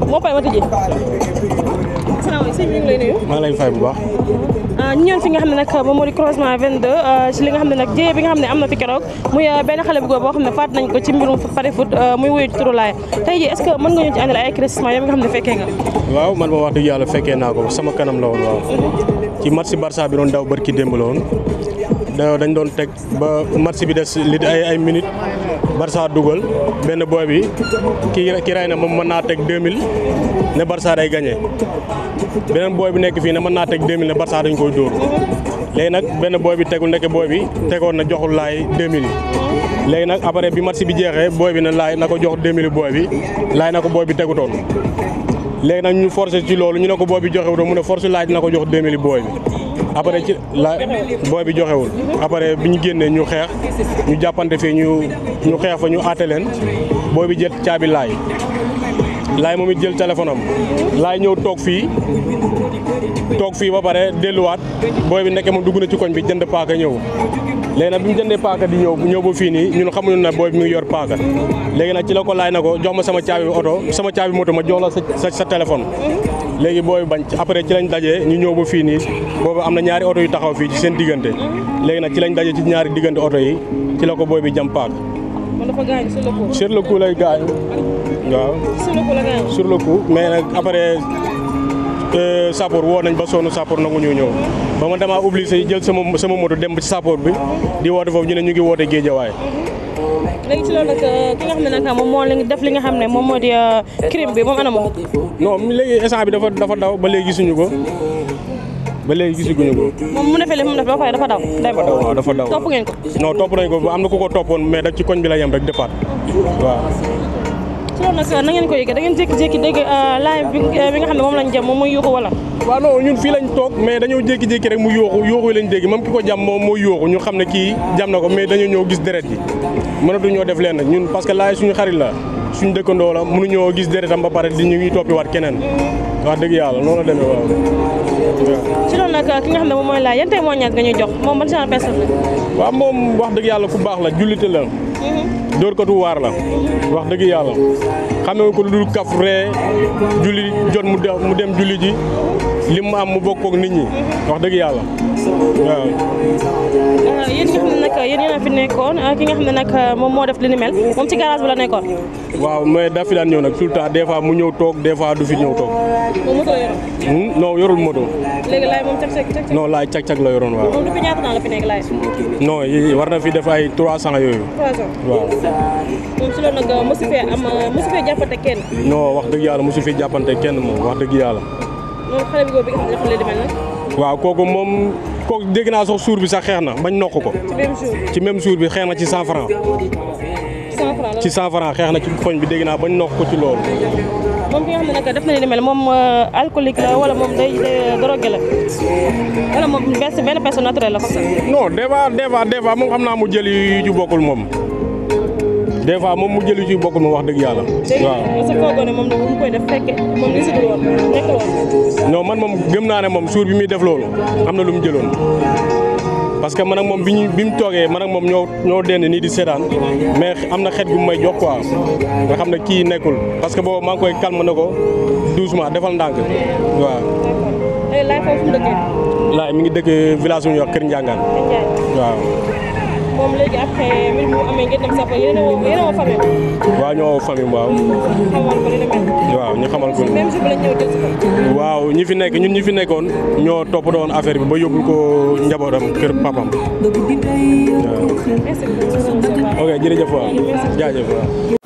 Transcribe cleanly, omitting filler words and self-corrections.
moo pare ma tëjee. asalaamaaleykum sëñ bi ñu ngi lay nuyu. maa ngi lay fay bu baax. ñu ñëw fi nga xam ne nag moom moo di croisement 22 ci li nga xam ne nag jéye bi nga xam ne am na fi keroog muy benn xale bu góor boo xam ne faat nañ ko ci mbirum pari foot muy wuyu ci turu Laye tey jii est-ce que mën nga ñu ci andil ay éclaircissement yow mi nga xam ne fekkee nga. waaw man ma wax dëgg yàlla fekkee naa ko sama kanam la woon waaw. ci match Barça bi doon daw barki démb la woon dañ doon teg ba match bi des li ay minutes Barça dugal benn boy bi ki ray na moom mën naa teg 2000 ne Barça day gagné beneen boy bi nekk fii ne mën naa teg 2000 ne Barça dañ koy dóor léegi nag benn boy bi tegul nekk boy bi tegoon na joxul Laye 2000 yi léegi nag après bi match bi jeexee boy bi ne Laye na ko jox 2000 boy bi Laye na ko boy bi tegutoon léegi nag ñu forcé ci loolu ñu ne ko boy bi joxewutoon mu ne force Laye dina ko jox 2000 boy bi après ci la booy bi joxewul après bi ñu génnee ñu xeex ñu jàppante fii ñu xeex fa ñu àtte leen booy bi jël caabi Laye moom it jël téléphone am Laye ñëw toog fii ba pare delluwaat booy bi nekkee moom dugg na ci koñ bi jënd paaka ñëw léegi nag bi mu jëndee paaka di ñëw ba fii nii ñun xamuñu ne booy bi mi ngi yor paaka léegi nag ci la ko Laye na ko jox ma sama caabi oto sama caabi moto ma jox la sa téléphone léegi booy bañ après ci lañ dajee ñu ñëw ba fii nii boobu am na ñaari oto yu taxaw fii ci seen diggante léegi nag ci lañ dajee ci ñaari diggante oto yi ci la ko booy bi jam paak. man dafa gaañ sur le coup. sur le coup lay gaañ waaw. sur le coup la gaañ. sur le coup mais nag après sappoor woo nañ ba sonn sappoor nangu ñu ñëw ba ma damaa obligé jël sama moto dem ba ci sappoor bi di woote foofu ñu ne ñu ngi woote Géejawaay. léegi ci loolu nag ki nga xam ne nag moom moo def li nga xam ne moom moo di crime bi moom ana moom. non léegi instant bi dafa daw ba léegi gisuñu ko moom mu defee li mu def ba pare dafa daw. waaw dafa daw topp ngeen ko. non topp nañ ko am na ku ko toppoon mais da ci koñ bi la yem rek départ waaw. ci loolu nag na ngeen ko yëgee da ngeen jékki-jékki dégg Laye bi nga xam ne moom lañ jëm moom muy yuuxu wala. waaw non ñun fii lañ toog mais dañoo jékki-jékki rek mu yuuxu lañ dégg même ki ko jam moom mooy yuuxu ñu xam ne kii jam na ko mais dañoo ñëw gis deret ji mënatuñoo def leen nag ñun parce que Laye suñu xarit la suñu dëkkandoo la mënuñoo gis deretam ba pare di ñu ngi toppi waat keneen wax dëgg yàlla noonu la demee waaw. ci loolu nag ki nga xam ne moom mooy Laye yan témoignage nga ñuy jox moom ban genre personne la. waaw moom wax dëgg yàlla ku baax la jullite la dóorkatu waar la wax dëgg yàlla xamee ko lu dul kaf ree julli jot mu dem julli ji li mu am mu bokk ak nit ñi wax dëgg yàlla waaw. yéen nga xam ne nag yéen a fi nekkoon ki nga xam ne nag moom moo def li ni mel moom ci garage bi la nekkoon. waaw mais daf fi daan ñëw nag tout le temps des fois mu ñëw toog des fois du fi ñëw toog. moom moto la yoroon. non yorul moto. léegi Laye moom cag-cag. non Laye cag-cag la yoroon waaw. moom depuis ñaata temps la fi nekk Laye. non war na fi def ay 300 yooyu. 3 ans waaw. moom si loolu nag mosu fee jàppante kenn. non wax dëgg yàlla mosu fi jàppante kenn moom wax dëgg yàlla. moom xale bi góor bi nga xam ne dafa leen di mel nag. waaw kooku dégg naa sax suur bi sax xeex na bañ nokk ko. ci même jour bi xeex na ci 100 francs. 100 francs la ci 100 francs xeex na ci koñ bi dégg naa bañ nokk ko ci loolu. moom ki nga xam ne nag def na li mel moom alcoolique la wala moom day drogué la wala moom benn personne naturelle la comme ça. non des fois moom xam naa mu jël yu ci bokkul moom. des fois moom mu jël yu ci bokkul moom wax dëgg yàlla. waaw parce que foogoo ne moom mu koy def fekke moom li si dul woon nekkul woon. non man moom gëm naa ne moom suur bi muy def loolu am na lu mu jëloon. parce que man ak moom bi mu toogee man ak moom ñoo dend nii di seetaan mais am na xet gu may jox quoi nga xam ne kii nekkul parce que boobu maa ngi koy calme na ko doucement defal ndànk waaw. léegi Laye foofu mu dëkkee. Laye mi ngi dëkk village bu ñuy wax Kër Ndiangane. waaw. moom léegi après mbir mu amee ngeen dem sax yéen a woo famille. waaw ñoo woo famille waaw. xamal ko li mel. waaw ñu xamal ko. même jour bi lañ ñëw jël si ko. waaw ñun ñi fi nekkoon ñoo toppatoon affaire bi ba yóbbul ko njabootam kër papam. waaw. merci beaucoup. ok jërëjëf waaw jaajëf waaw.